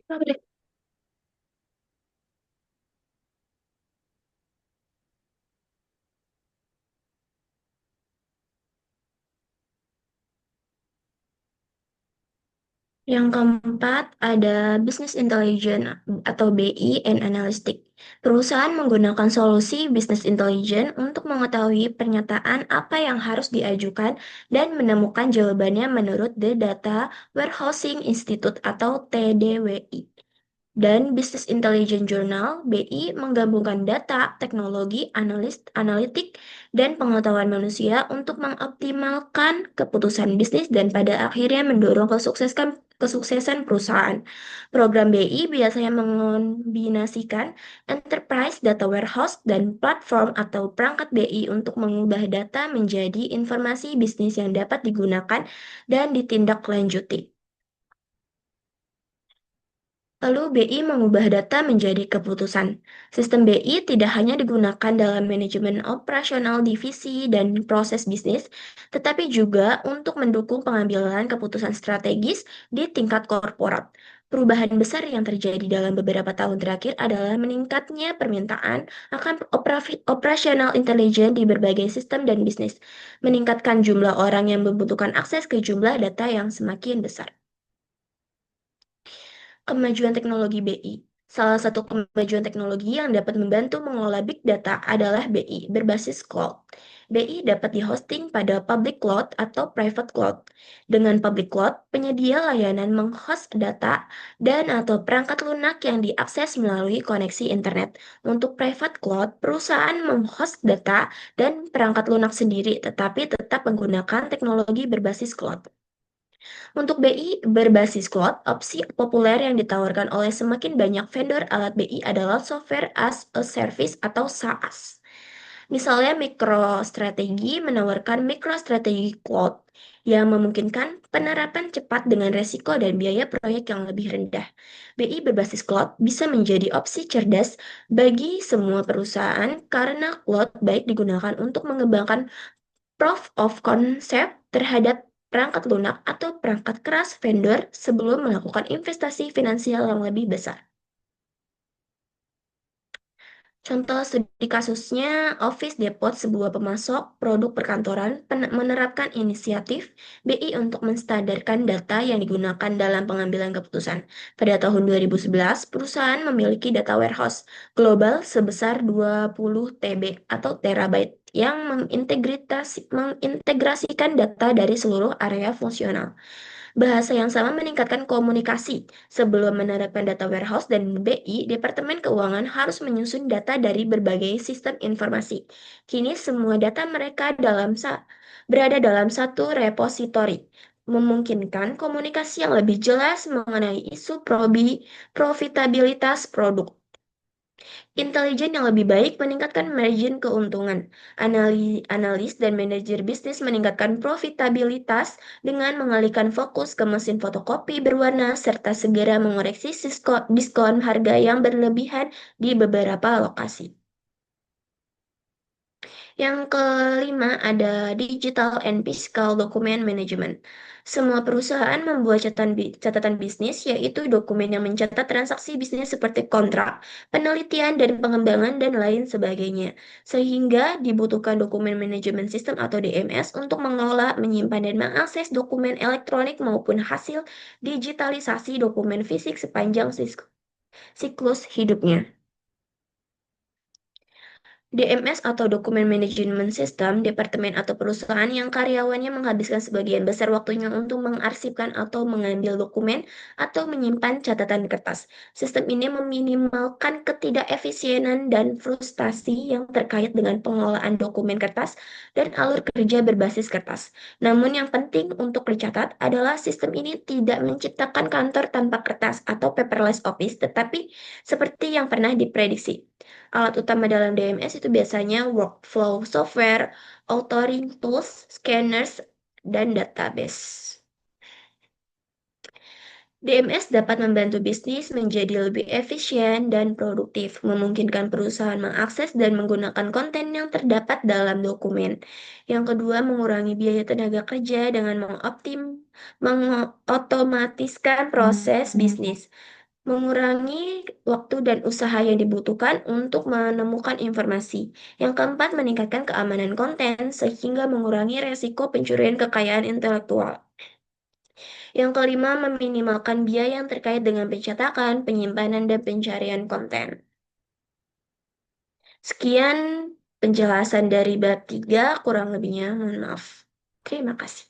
Apa deh? Yang keempat ada Business Intelligence atau BI and Analytics. Perusahaan menggunakan solusi Business Intelligence untuk mengetahui pernyataan apa yang harus diajukan dan menemukan jawabannya menurut The Data Warehousing Institute atau TDWI. Dan Business Intelligence Journal, BI, menggabungkan data, teknologi, analitik, dan pengetahuan manusia untuk mengoptimalkan keputusan bisnis dan pada akhirnya mendorong kesuksesan perusahaan. Program BI biasanya mengombinasikan enterprise data warehouse dan platform atau perangkat BI untuk mengubah data menjadi informasi bisnis yang dapat digunakan dan ditindaklanjuti. Lalu BI mengubah data menjadi keputusan. Sistem BI tidak hanya digunakan dalam manajemen operasional divisi dan proses bisnis, tetapi juga untuk mendukung pengambilan keputusan strategis di tingkat korporat. Perubahan besar yang terjadi dalam beberapa tahun terakhir adalah meningkatnya permintaan akan operasional intelijen di berbagai sistem dan bisnis, meningkatkan jumlah orang yang membutuhkan akses ke jumlah data yang semakin besar. Kemajuan teknologi BI. Salah satu kemajuan teknologi yang dapat membantu mengelola big data adalah BI berbasis cloud. BI dapat dihosting pada public cloud atau private cloud. Dengan public cloud, penyedia layanan menghost data dan atau perangkat lunak yang diakses melalui koneksi internet. Untuk private cloud, perusahaan menghost data dan perangkat lunak sendiri tetapi tetap menggunakan teknologi berbasis cloud. Untuk BI berbasis cloud, opsi populer yang ditawarkan oleh semakin banyak vendor alat BI adalah Software as a Service atau SaaS. Misalnya MicroStrategy menawarkan MicroStrategy Cloud yang memungkinkan penerapan cepat dengan resiko dan biaya proyek yang lebih rendah. BI berbasis cloud bisa menjadi opsi cerdas bagi semua perusahaan karena cloud baik digunakan untuk mengembangkan proof of concept terhadap perangkat lunak atau perangkat keras vendor sebelum melakukan investasi finansial yang lebih besar. Contoh studi kasusnya, Office Depot, sebuah pemasok produk perkantoran, menerapkan inisiatif BI untuk menstandarkan data yang digunakan dalam pengambilan keputusan. Pada tahun 2011, perusahaan memiliki data warehouse global sebesar 20 TB atau terabyte yang mengintegrasikan data dari seluruh area fungsional. Bahasa yang sama meningkatkan komunikasi. Sebelum menerapkan data warehouse dan BI, Departemen Keuangan harus menyusun data dari berbagai sistem informasi. Kini semua data mereka berada dalam satu repositori, memungkinkan komunikasi yang lebih jelas mengenai isu profitabilitas produk. Intelijen yang lebih baik meningkatkan margin keuntungan. Analis dan manajer bisnis meningkatkan profitabilitas dengan mengalihkan fokus ke mesin fotokopi berwarna serta segera mengoreksi diskon harga yang berlebihan di beberapa lokasi. Yang kelima ada Digital and Fiscal Document Management. Semua perusahaan membuat catatan bisnis, yaitu dokumen yang mencatat transaksi bisnis seperti kontrak, penelitian dan pengembangan, dan lain sebagainya. Sehingga dibutuhkan dokumen manajemen sistem atau DMS untuk mengelola, menyimpan, dan mengakses dokumen elektronik maupun hasil digitalisasi dokumen fisik sepanjang siklus hidupnya. DMS atau Dokumen Management System, departemen atau perusahaan yang karyawannya menghabiskan sebagian besar waktunya untuk mengarsipkan atau mengambil dokumen atau menyimpan catatan kertas. Sistem ini meminimalkan ketidakefisienan dan frustasi yang terkait dengan pengelolaan dokumen kertas dan alur kerja berbasis kertas. Namun yang penting untuk dicatat adalah sistem ini tidak menciptakan kantor tanpa kertas atau paperless office, tetapi seperti yang pernah diprediksi. Alat utama dalam DMS itu biasanya workflow software, authoring tools, scanners, dan database. DMS dapat membantu bisnis menjadi lebih efisien dan produktif, memungkinkan perusahaan mengakses dan menggunakan konten yang terdapat dalam dokumen. Yang kedua, mengurangi biaya tenaga kerja dengan mengotomatiskan proses bisnis. mengurangi waktu dan usaha yang dibutuhkan untuk menemukan informasi. Yang keempat, meningkatkan keamanan konten sehingga mengurangi resiko pencurian kekayaan intelektual. Yang kelima, meminimalkan biaya yang terkait dengan pencetakan, penyimpanan, dan pencarian konten. Sekian penjelasan dari bab 3, kurang lebihnya mohon maaf. Terima kasih.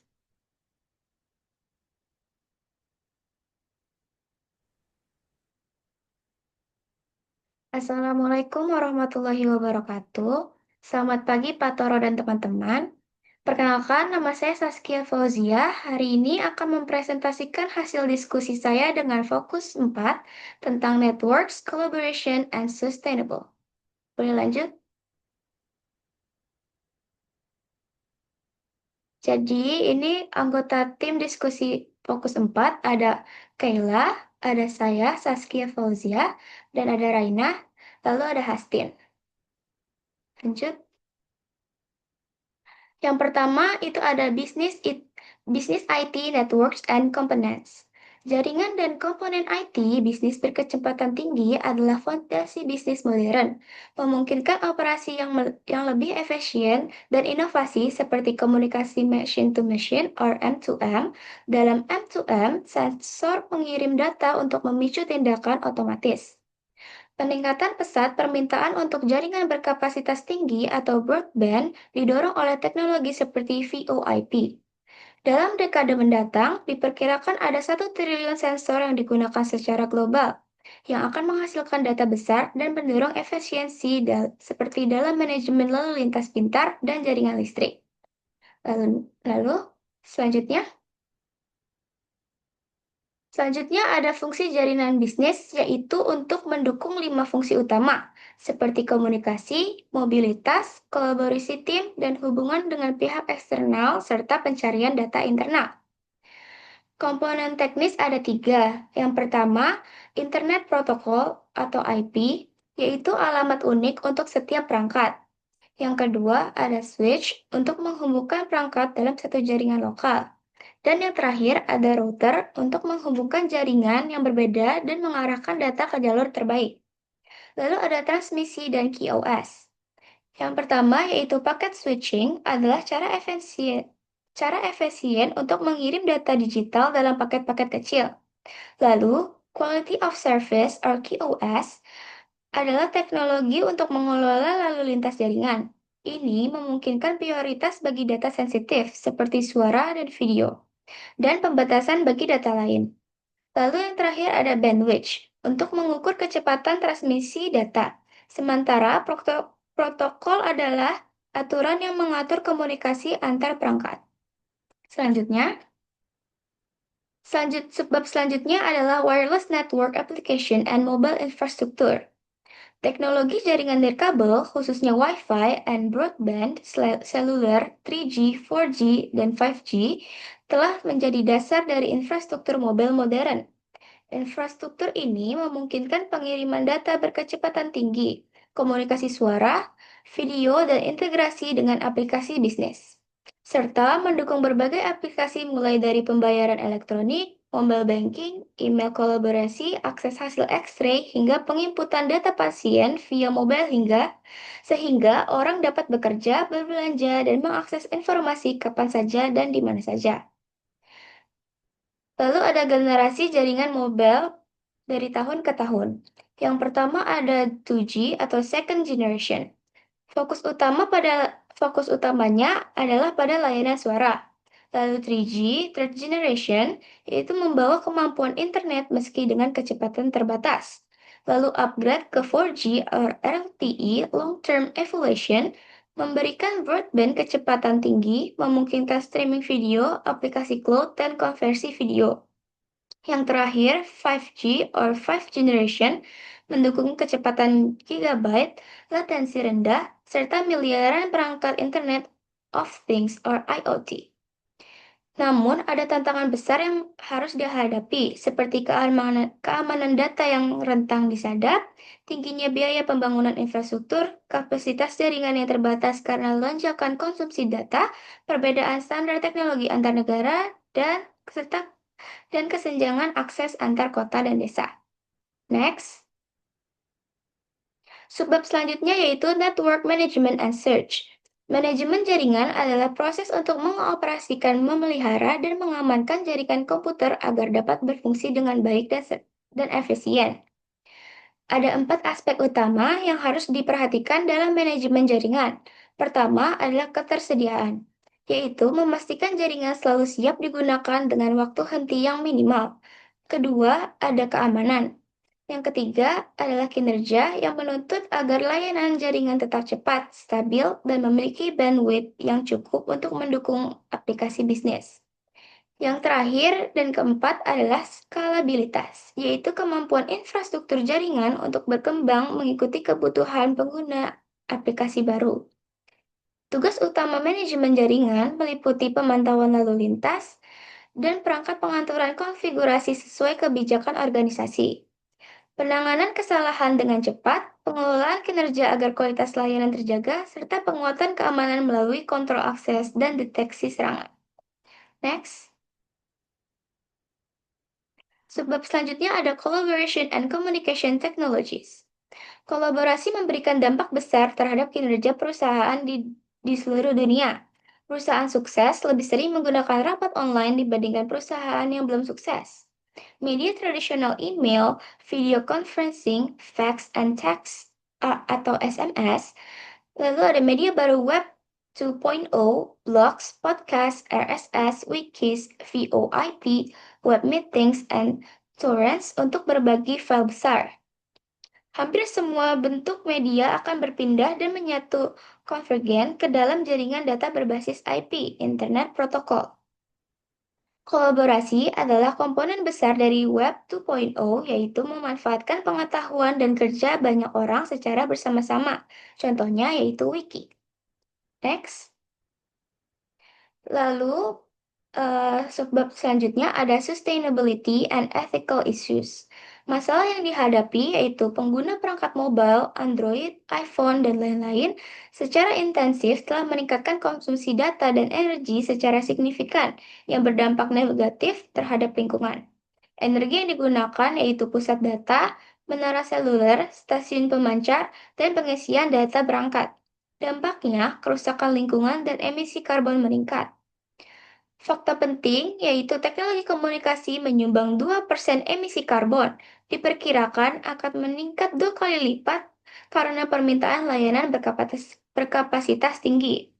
Assalamualaikum warahmatullahi wabarakatuh. Selamat pagi Pak Toro dan teman-teman. Perkenalkan, nama saya Saskia Fauzia. Hari ini akan mempresentasikan hasil diskusi saya dengan fokus 4 tentang Networks, Collaboration, and Sustainable. Boleh lanjut? Jadi, ini anggota tim diskusi fokus 4, ada Kayla, ada saya, Saskia Fauzia, dan ada Raina, lalu ada Hastin. Lanjut. Yang pertama itu ada bisnis IT Networks and Components. Jaringan dan komponen IT bisnis berkecepatan tinggi adalah fondasi bisnis modern, memungkinkan operasi yang lebih efisien dan inovasi seperti komunikasi machine to machine or M2M. Dalam M2M, sensor mengirim data untuk memicu tindakan otomatis. Peningkatan pesat permintaan untuk jaringan berkapasitas tinggi atau broadband didorong oleh teknologi seperti VoIP. Dalam dekade mendatang, diperkirakan ada 1 triliun sensor yang digunakan secara global, yang akan menghasilkan data besar dan mendorong efisiensi seperti dalam manajemen lalu lintas pintar dan jaringan listrik. Lalu, selanjutnya, Selanjutnya ada fungsi jaringan bisnis, yaitu untuk mendukung 5 fungsi utama, seperti komunikasi, mobilitas, kolaborasi tim, dan hubungan dengan pihak eksternal, serta pencarian data internal. Komponen teknis ada 3. Yang pertama, Internet Protocol atau IP, yaitu alamat unik untuk setiap perangkat. Yang kedua, ada switch untuk menghubungkan perangkat dalam satu jaringan lokal. Dan yang terakhir, ada router untuk menghubungkan jaringan yang berbeda dan mengarahkan data ke jalur terbaik. Lalu ada transmisi dan QoS. Yang pertama yaitu packet switching adalah cara efisien untuk mengirim data digital dalam paket-paket kecil. Lalu, Quality of Service atau QoS adalah teknologi untuk mengelola lalu lintas jaringan. Ini memungkinkan prioritas bagi data sensitif seperti suara dan video, dan pembatasan bagi data lain. Lalu yang terakhir ada bandwidth untuk mengukur kecepatan transmisi data. Sementara protokol adalah aturan yang mengatur komunikasi antar perangkat. Sebab selanjutnya adalah wireless network application and mobile infrastructure. Teknologi jaringan nirkabel, khususnya Wi-Fi and broadband seluler 3G, 4G, dan 5G, telah menjadi dasar dari infrastruktur mobil modern. Infrastruktur ini memungkinkan pengiriman data berkecepatan tinggi, komunikasi suara, video, dan integrasi dengan aplikasi bisnis, serta mendukung berbagai aplikasi mulai dari pembayaran elektronik, mobile banking, email kolaborasi, akses hasil X-ray, hingga penginputan data pasien via mobile sehingga orang dapat bekerja, berbelanja, dan mengakses informasi kapan saja dan di mana saja. Lalu ada generasi jaringan mobile dari tahun ke tahun. Yang pertama ada 2G atau second generation. Fokus utamanya adalah pada layanan suara. Lalu 3G, third generation, yaitu membawa kemampuan internet meski dengan kecepatan terbatas. Lalu upgrade ke 4G atau LTE, long term evolution, memberikan broadband kecepatan tinggi, memungkinkan streaming video, aplikasi cloud, dan konversi video. Yang terakhir, 5G or 5th generation mendukung kecepatan gigabyte, latensi rendah, serta miliaran perangkat Internet of Things or IoT. Namun, ada tantangan besar yang harus dihadapi, seperti keamanan data yang rentang disadap, tingginya biaya pembangunan infrastruktur, kapasitas jaringan yang terbatas karena lonjakan konsumsi data, perbedaan standar teknologi antar negara, dan kesenjangan akses antar kota dan desa. Next, subbab selanjutnya yaitu Network Management and Search. Manajemen jaringan adalah proses untuk mengoperasikan, memelihara, dan mengamankan jaringan komputer agar dapat berfungsi dengan baik dan efisien. Ada 4 aspek utama yang harus diperhatikan dalam manajemen jaringan. Pertama adalah ketersediaan, yaitu memastikan jaringan selalu siap digunakan dengan waktu henti yang minimal. Kedua, ada keamanan. Yang ketiga adalah kinerja yang menuntut agar layanan jaringan tetap cepat, stabil, dan memiliki bandwidth yang cukup untuk mendukung aplikasi bisnis. Yang terakhir dan keempat adalah skalabilitas, yaitu kemampuan infrastruktur jaringan untuk berkembang mengikuti kebutuhan pengguna aplikasi baru. Tugas utama manajemen jaringan meliputi pemantauan lalu lintas dan perangkat pengaturan konfigurasi sesuai kebijakan organisasi. Penanganan kesalahan dengan cepat, pengelolaan kinerja agar kualitas layanan terjaga, serta penguatan keamanan melalui kontrol akses dan deteksi serangan. Next. Sebab selanjutnya ada collaboration and communication technologies. Kolaborasi memberikan dampak besar terhadap kinerja perusahaan di seluruh dunia. Perusahaan sukses lebih sering menggunakan rapat online dibandingkan perusahaan yang belum sukses. Media tradisional email, video conferencing, fax and text atau SMS. Lalu ada media baru web 2.0, blogs, podcast, RSS, wikis, VoIP, web meetings, and torrents untuk berbagi file besar. Hampir semua bentuk media akan berpindah dan menyatu konvergen ke dalam jaringan data berbasis IP, Internet Protocol. Kolaborasi adalah komponen besar dari Web 2.0, yaitu memanfaatkan pengetahuan dan kerja banyak orang secara bersama-sama. Contohnya yaitu Wiki. Next. Lalu, sebab selanjutnya ada sustainability and ethical issues. Masalah yang dihadapi yaitu pengguna perangkat mobile, Android, iPhone, dan lain-lain secara intensif telah meningkatkan konsumsi data dan energi secara signifikan yang berdampak negatif terhadap lingkungan. Energi yang digunakan yaitu pusat data, menara seluler, stasiun pemancar, dan pengisian data berangkat. Dampaknya, kerusakan lingkungan dan emisi karbon meningkat. Fakta penting yaitu teknologi komunikasi menyumbang 2% emisi karbon, diperkirakan akan meningkat 2 kali lipat karena permintaan layanan berkapasitas tinggi.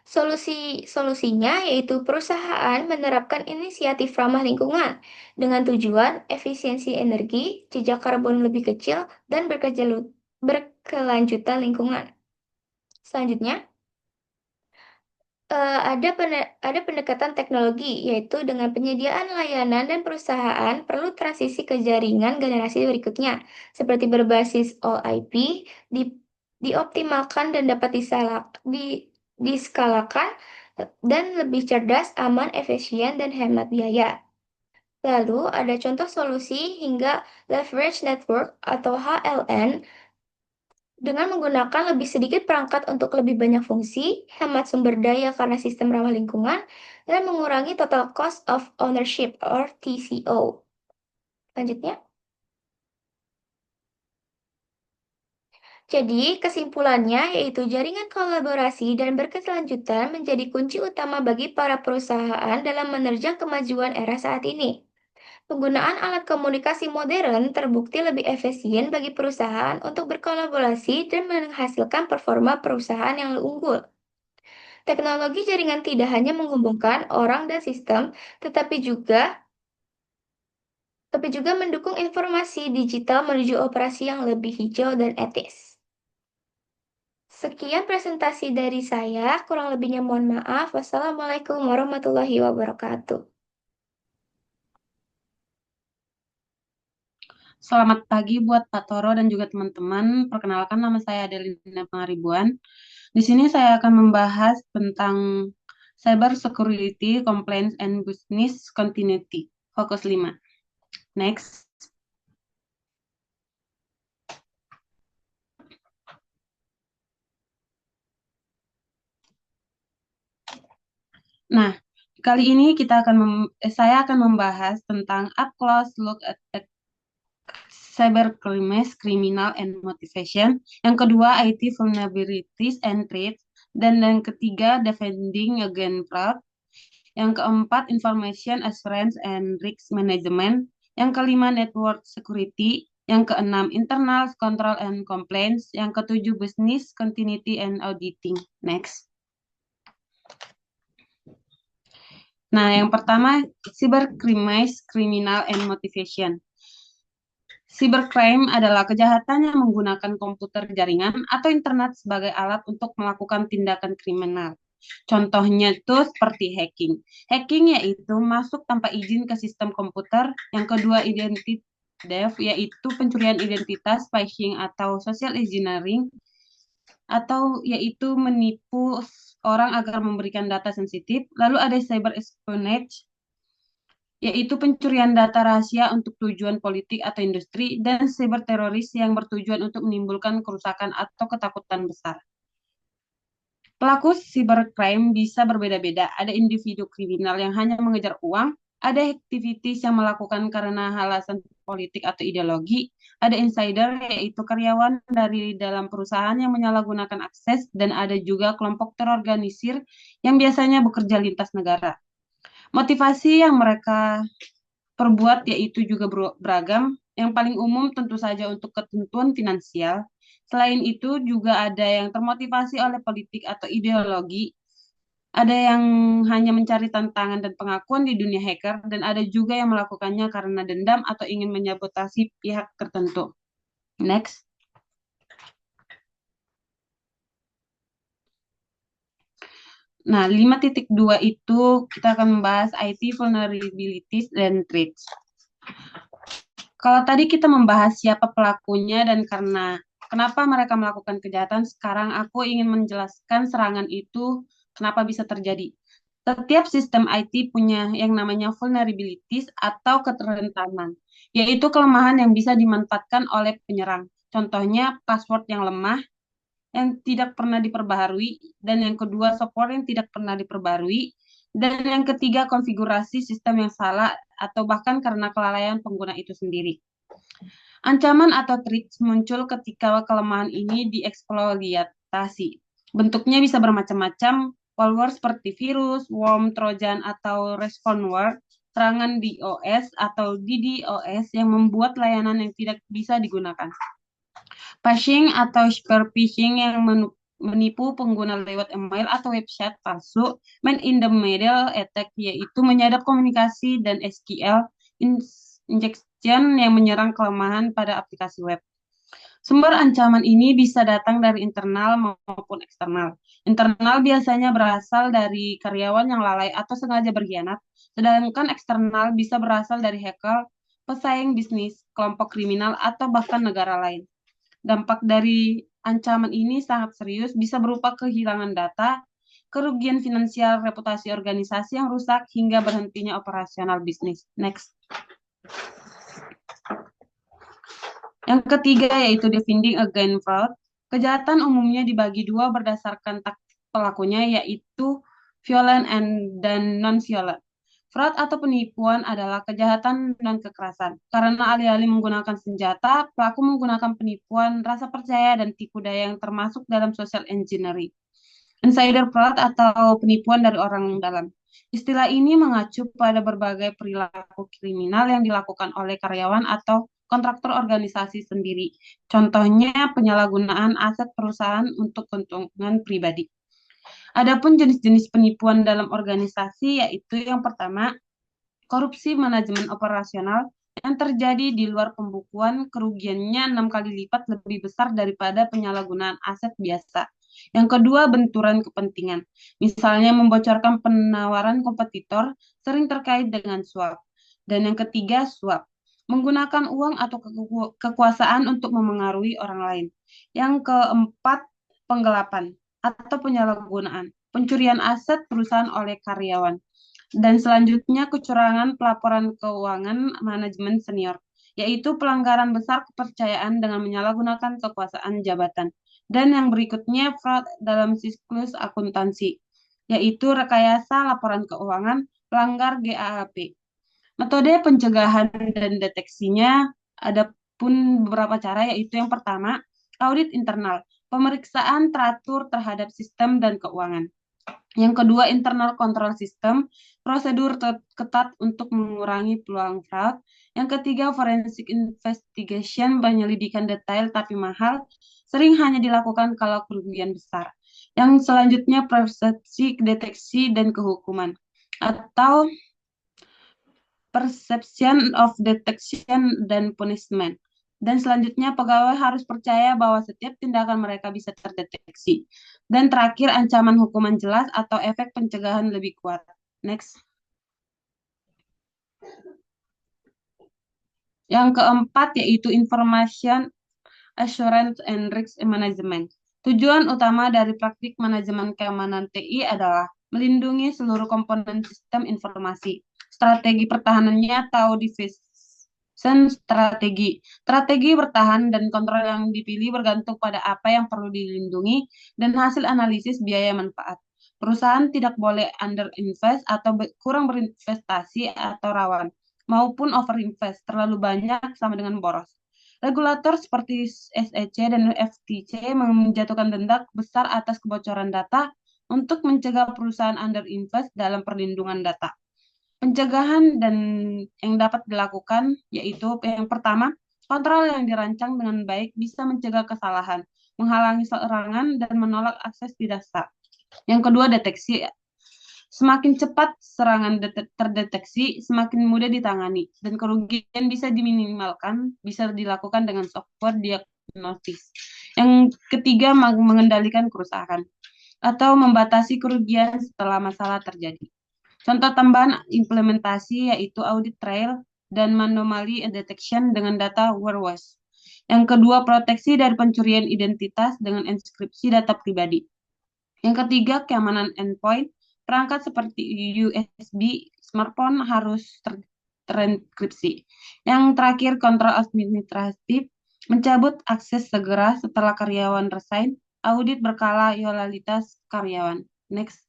Solusinya yaitu perusahaan menerapkan inisiatif ramah lingkungan dengan tujuan efisiensi energi, jejak karbon lebih kecil, dan berkelanjutan lingkungan. Selanjutnya, ada pendekatan teknologi, yaitu dengan penyediaan layanan dan perusahaan perlu transisi ke jaringan generasi berikutnya, seperti berbasis All IP, dioptimalkan dan dapat diskalakan, dan lebih cerdas, aman, efisien, dan hemat biaya. Lalu ada contoh solusi hingga leverage network atau HLN dengan menggunakan lebih sedikit perangkat untuk lebih banyak fungsi, hemat sumber daya karena sistem ramah lingkungan, dan mengurangi total cost of ownership or TCO. Selanjutnya, jadi kesimpulannya yaitu jaringan kolaborasi dan berkelanjutan menjadi kunci utama bagi para perusahaan dalam menerjang kemajuan era saat ini. Penggunaan alat komunikasi modern terbukti lebih efisien bagi perusahaan untuk berkolaborasi dan menghasilkan performa perusahaan yang unggul. Teknologi jaringan tidak hanya menghubungkan orang dan sistem, tetapi juga mendukung informasi digital menuju operasi yang lebih hijau dan etis. Sekian presentasi dari saya, kurang lebihnya mohon maaf. Wassalamualaikum warahmatullahi wabarakatuh. Selamat pagi buat Pak Toro dan juga teman-teman. Perkenalkan nama saya Adelina Pangaribuan. Di sini saya akan membahas tentang Cyber Security, Compliance, and Business Continuity. Fokus 5. Next. Nah, kali ini saya akan membahas tentang up close look at cybercrimes, criminal and motivation. Yang kedua, IT vulnerabilities and threats. Dan yang ketiga, defending against fraud. Yang keempat, information assurance and risk management. Yang kelima, network security. Yang keenam, internal control and complaints. Yang ketujuh, business continuity and auditing. Next. Nah, yang pertama, cybercrimes, criminal and motivation. Cybercrime adalah kejahatan yang menggunakan komputer jaringan atau internet sebagai alat untuk melakukan tindakan kriminal. Contohnya itu seperti hacking. Hacking yaitu masuk tanpa izin ke sistem komputer. Yang kedua, identity theft yaitu pencurian identitas, phishing atau social engineering atau yaitu menipu orang agar memberikan data sensitif. Lalu ada cyber espionage yaitu pencurian data rahasia untuk tujuan politik atau industri, dan cyber teroris yang bertujuan untuk menimbulkan kerusakan atau ketakutan besar. Pelaku cybercrime bisa berbeda-beda. Ada individu kriminal yang hanya mengejar uang, ada activities yang melakukan karena alasan politik atau ideologi, ada insider yaitu karyawan dari dalam perusahaan yang menyalahgunakan akses, dan ada juga kelompok terorganisir yang biasanya bekerja lintas negara. Motivasi yang mereka perbuat yaitu juga beragam. Yang paling umum tentu saja untuk ketentuan finansial. Selain itu juga ada yang termotivasi oleh politik atau ideologi. Ada yang hanya mencari tantangan dan pengakuan di dunia hacker, dan ada juga yang melakukannya karena dendam atau ingin menyabotasi pihak tertentu. Next. Nah, 5.2 itu kita akan membahas IT vulnerabilities dan threats. Kalau tadi kita membahas siapa pelakunya dan kenapa mereka melakukan kejahatan, sekarang aku ingin menjelaskan serangan itu kenapa bisa terjadi. Setiap sistem IT punya yang namanya vulnerabilities atau keterentanan, yaitu kelemahan yang bisa dimanfaatkan oleh penyerang. Contohnya password yang lemah, yang tidak pernah diperbaharui, dan yang kedua software yang tidak pernah diperbaharui, dan yang ketiga konfigurasi sistem yang salah atau bahkan karena kelalaian pengguna itu sendiri. Ancaman atau threats muncul ketika kelemahan ini dieksploitasi. Bentuknya bisa bermacam-macam, malware seperti virus, worm, trojan, atau ransomware, serangan DOS atau DDoS yang membuat layanan yang tidak bisa digunakan. Phishing atau spear phishing yang menipu pengguna lewat email atau website palsu. Man in the middle attack yaitu menyadap komunikasi, dan SQL injection yang menyerang kelemahan pada aplikasi web. Sumber ancaman ini bisa datang dari internal maupun eksternal. Internal biasanya berasal dari karyawan yang lalai atau sengaja berkhianat, sedangkan eksternal bisa berasal dari hacker, pesaing bisnis, kelompok kriminal, atau bahkan negara lain. Dampak dari ancaman ini sangat serius, bisa berupa kehilangan data, kerugian finansial, reputasi organisasi yang rusak, hingga berhentinya operasional bisnis. Next. Yang ketiga yaitu defending against fraud. Kejahatan umumnya dibagi dua berdasarkan taktik pelakunya, yaitu violent dan non-violent. Fraud atau penipuan adalah kejahatan dan kekerasan. Karena alih-alih menggunakan senjata, pelaku menggunakan penipuan, rasa percaya, dan tipu daya yang termasuk dalam social engineering. Insider fraud atau penipuan dari orang dalam. Istilah ini mengacu pada berbagai perilaku kriminal yang dilakukan oleh karyawan atau kontraktor organisasi sendiri. Contohnya penyalahgunaan aset perusahaan untuk keuntungan pribadi. Adapun jenis-jenis penipuan dalam organisasi yaitu yang pertama, korupsi manajemen operasional yang terjadi di luar pembukuan, kerugiannya 6 kali lipat lebih besar daripada penyalahgunaan aset biasa. Yang kedua, benturan kepentingan. Misalnya membocorkan penawaran kompetitor sering terkait dengan suap. Dan yang ketiga, suap. Menggunakan uang atau kekuasaan untuk memengaruhi orang lain. Yang keempat, penggelapan atau penyalahgunaan. Pencurian aset perusahaan oleh karyawan. Dan selanjutnya, kecurangan pelaporan keuangan manajemen senior, yaitu pelanggaran besar kepercayaan dengan menyalahgunakan kekuasaan jabatan. Dan yang berikutnya, fraud dalam siklus akuntansi, yaitu rekayasa laporan keuangan, pelanggar GAAP. Metode pencegahan dan deteksinya ada pun beberapa cara, yaitu yang pertama, audit internal, pemeriksaan teratur terhadap sistem dan keuangan. Yang kedua, internal control system, prosedur ketat untuk mengurangi peluang fraud. Yang ketiga, forensic investigation, penyelidikan detail tapi mahal, sering hanya dilakukan kalau kerugian besar. Yang selanjutnya, persepsi, deteksi, dan kehukuman, atau perception of detection dan punishment. Dan selanjutnya, pegawai harus percaya bahwa setiap tindakan mereka bisa terdeteksi. Dan terakhir, ancaman hukuman jelas atau efek pencegahan lebih kuat. Next. Yang keempat yaitu information assurance and risk management. Tujuan utama dari praktik manajemen keamanan TI adalah melindungi seluruh komponen sistem informasi. Strategi pertahanannya atau defense strategi. Strategi bertahan dan kontrol yang dipilih bergantung pada apa yang perlu dilindungi dan hasil analisis biaya manfaat. Perusahaan tidak boleh underinvest atau kurang berinvestasi atau rawan, maupun overinvest terlalu banyak sama dengan boros. Regulator seperti SEC dan FTC menjatuhkan denda besar atas kebocoran data untuk mencegah perusahaan underinvest dalam perlindungan data. Pencegahan dan yang dapat dilakukan yaitu yang pertama, kontrol yang dirancang dengan baik bisa mencegah kesalahan, menghalangi serangan, dan menolak akses di data. Yang kedua, deteksi. Semakin cepat serangan terdeteksi, semakin mudah ditangani, dan kerugian bisa diminimalkan, bisa dilakukan dengan software diagnosis. Yang ketiga, mengendalikan kerusakan atau membatasi kerugian setelah masalah terjadi. Contoh tambahan implementasi yaitu audit trail dan anomaly detection dengan data warehouse. Yang kedua, proteksi dari pencurian identitas dengan enskripsi data pribadi. Yang ketiga, keamanan endpoint. Perangkat seperti USB smartphone harus terenkripsi. Yang terakhir, kontrol administratif. Mencabut akses segera setelah karyawan resign. Audit berkala loyalitas karyawan. Next.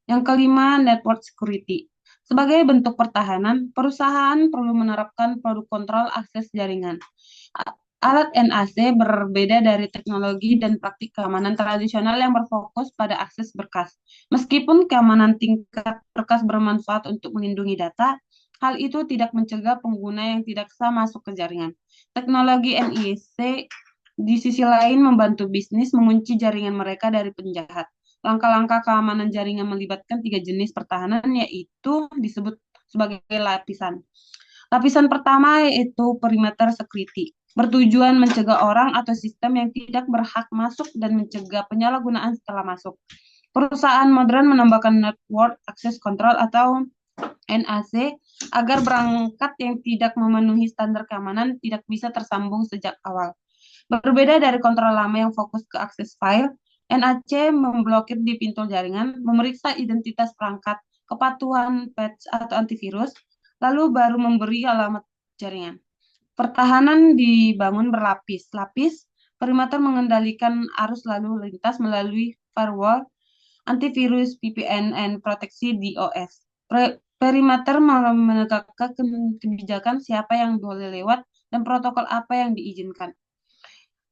Yang kelima, network security. Sebagai bentuk pertahanan, perusahaan perlu menerapkan produk kontrol akses jaringan. Alat NAC berbeda dari teknologi dan praktik keamanan tradisional yang berfokus pada akses berkas. Meskipun keamanan tingkat berkas bermanfaat untuk melindungi data, hal itu tidak mencegah pengguna yang tidak sah masuk ke jaringan. Teknologi NIC di sisi lain membantu bisnis mengunci jaringan mereka dari penjahat. Langkah-langkah keamanan jaringan melibatkan 3 jenis pertahanan, yaitu disebut sebagai lapisan. Lapisan pertama yaitu perimeter security, bertujuan mencegah orang atau sistem yang tidak berhak masuk dan mencegah penyalahgunaan setelah masuk. Perusahaan modern menambahkan Network Access Control atau NAC agar perangkat yang tidak memenuhi standar keamanan tidak bisa tersambung sejak awal. Berbeda dari kontrol lama yang fokus ke akses file, NAC memblokir di pintu jaringan, memeriksa identitas perangkat, kepatuhan patch atau antivirus, lalu baru memberi alamat jaringan. Pertahanan dibangun berlapis. Lapis perimeter mengendalikan arus lalu lintas melalui firewall, antivirus, VPN, dan proteksi DOS. Perimeter menegakkan kebijakan siapa yang boleh lewat dan protokol apa yang diizinkan.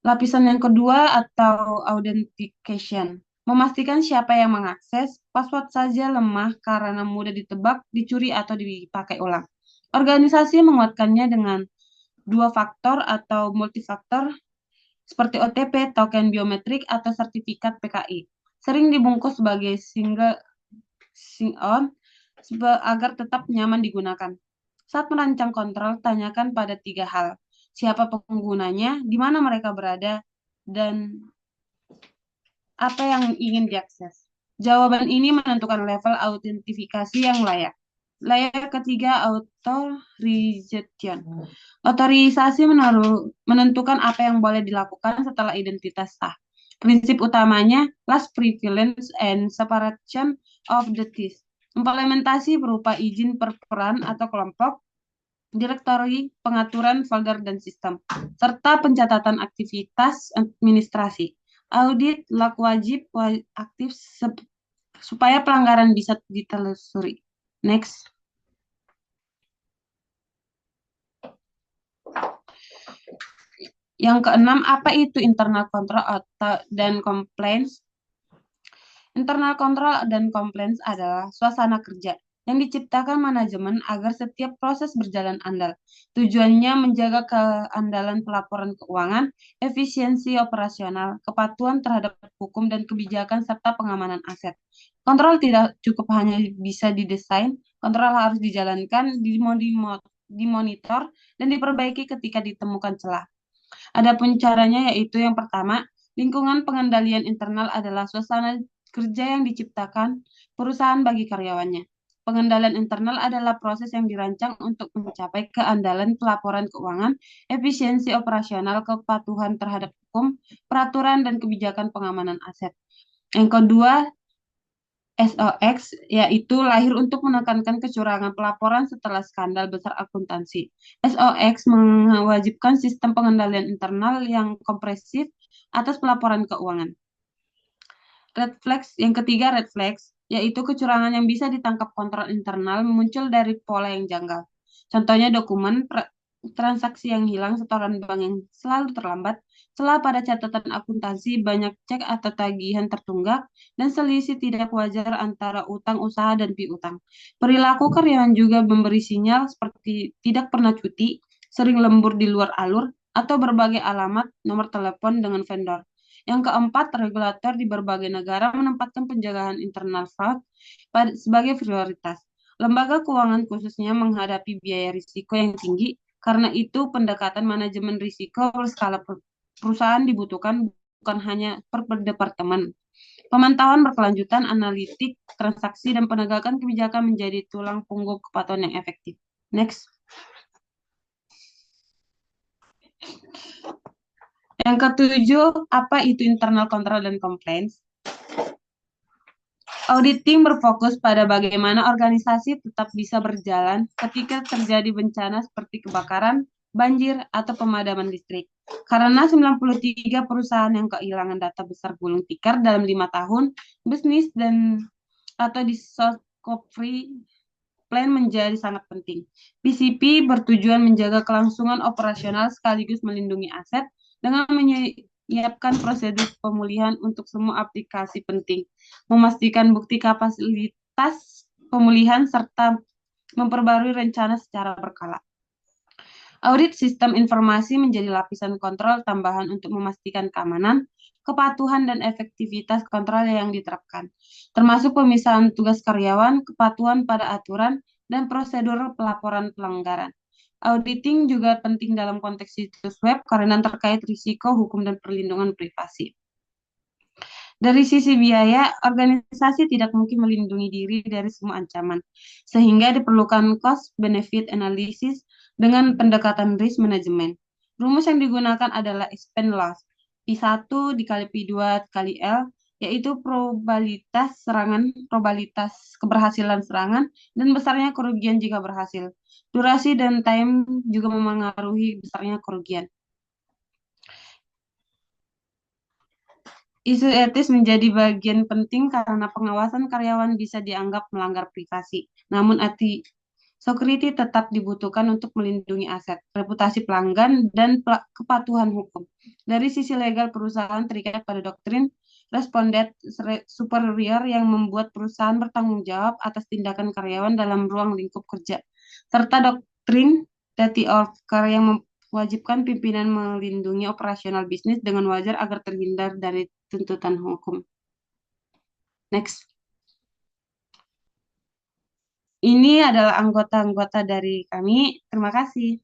Lapisan yang kedua atau authentication, memastikan siapa yang mengakses, password saja lemah karena mudah ditebak, dicuri, atau dipakai ulang. Organisasi menguatkannya dengan 2 faktor atau multifaktor seperti OTP, token biometrik, atau sertifikat PKI. Sering dibungkus sebagai single sign-on agar tetap nyaman digunakan. Saat merancang kontrol, tanyakan pada 3 hal. Siapa penggunanya, di mana mereka berada, dan apa yang ingin diakses. Jawaban ini menentukan level autentifikasi yang layak. Layer ketiga, authorization. Otorisasi menentukan apa yang boleh dilakukan setelah identitas sah. Prinsip utamanya, last prevalence and separation of duties. Implementasi berupa izin per peran atau kelompok, direktori, pengaturan folder dan sistem, serta pencatatan aktivitas administrasi. Audit laku wajib aktif supaya pelanggaran bisa ditelusuri. Next. Yang keenam, apa itu internal control dan compliance? Internal control dan compliance adalah suasana kerja yang diciptakan manajemen agar setiap proses berjalan andal. Tujuannya menjaga keandalan pelaporan keuangan, efisiensi operasional, kepatuhan terhadap hukum dan kebijakan, serta pengamanan aset. Kontrol tidak cukup hanya bisa didesain, kontrol harus dijalankan, dimonitor, dan diperbaiki ketika ditemukan celah. Adapun caranya yaitu yang pertama, lingkungan pengendalian internal adalah suasana kerja yang diciptakan perusahaan bagi karyawannya. Pengendalian internal adalah proses yang dirancang untuk mencapai keandalan pelaporan keuangan, efisiensi operasional, kepatuhan terhadap hukum, peraturan, dan kebijakan pengamanan aset. Yang kedua, SOX, yaitu lahir untuk menekankan kecurangan pelaporan setelah skandal besar akuntansi. SOX mewajibkan sistem pengendalian internal yang kompresif atas pelaporan keuangan. Red flags, yang ketiga red flags, yaitu kecurangan yang bisa ditangkap kontrol internal muncul dari pola yang janggal. Contohnya dokumen transaksi yang hilang, setoran bank yang selalu terlambat, celah pada catatan akuntansi, banyak cek atau tagihan tertunggak, dan selisih tidak wajar antara utang usaha dan piutang. Perilaku karyawan juga memberi sinyal seperti tidak pernah cuti, sering lembur di luar alur, atau berbagai alamat nomor telepon dengan vendor. Yang keempat, regulator di berbagai negara menempatkan penjagaan internal fraud sebagai prioritas. Lembaga keuangan khususnya menghadapi biaya risiko yang tinggi, karena itu pendekatan manajemen risiko berskala perusahaan dibutuhkan, bukan hanya per departemen. Pemantauan berkelanjutan, analitik, transaksi, dan penegakan kebijakan menjadi tulang punggung kepatuhan yang efektif. Next. Yang ketujuh, apa itu internal control dan compliance? Auditing berfokus pada bagaimana organisasi tetap bisa berjalan ketika terjadi bencana seperti kebakaran, banjir, atau pemadaman listrik. Karena 93 perusahaan yang kehilangan data besar gulung tikar dalam 5 tahun, bisnis dan atau discovery plan menjadi sangat penting. PCP bertujuan menjaga kelangsungan operasional sekaligus melindungi aset dengan menyiapkan prosedur pemulihan untuk semua aplikasi penting, memastikan bukti kapasitas pemulihan, serta memperbarui rencana secara berkala. Audit sistem informasi menjadi lapisan kontrol tambahan untuk memastikan keamanan, kepatuhan, dan efektivitas kontrol yang diterapkan, termasuk pemisahan tugas karyawan, kepatuhan pada aturan, dan prosedur pelaporan pelanggaran. Auditing juga penting dalam konteks situs web karena terkait risiko hukum dan perlindungan privasi. Dari sisi biaya, organisasi tidak mungkin melindungi diri dari semua ancaman, sehingga diperlukan cost-benefit analysis dengan pendekatan risk management. Rumus yang digunakan adalah expand loss, P1 dikali P2 kali L, yaitu probabilitas serangan, probabilitas keberhasilan serangan, dan besarnya kerugian jika berhasil. Durasi dan time juga memengaruhi besarnya kerugian. Isu etis menjadi bagian penting karena pengawasan karyawan bisa dianggap melanggar privasi. Namun security tetap dibutuhkan untuk melindungi aset, reputasi pelanggan, dan kepatuhan hukum. Dari sisi legal, perusahaan terikat pada doktrin responded superior yang membuat perusahaan bertanggung jawab atas tindakan karyawan dalam ruang lingkup kerja, serta doktrin duty of care yang mewajibkan pimpinan melindungi operasional bisnis dengan wajar agar terhindar dari tuntutan hukum. Next. Ini adalah anggota-anggota dari kami. Terima kasih.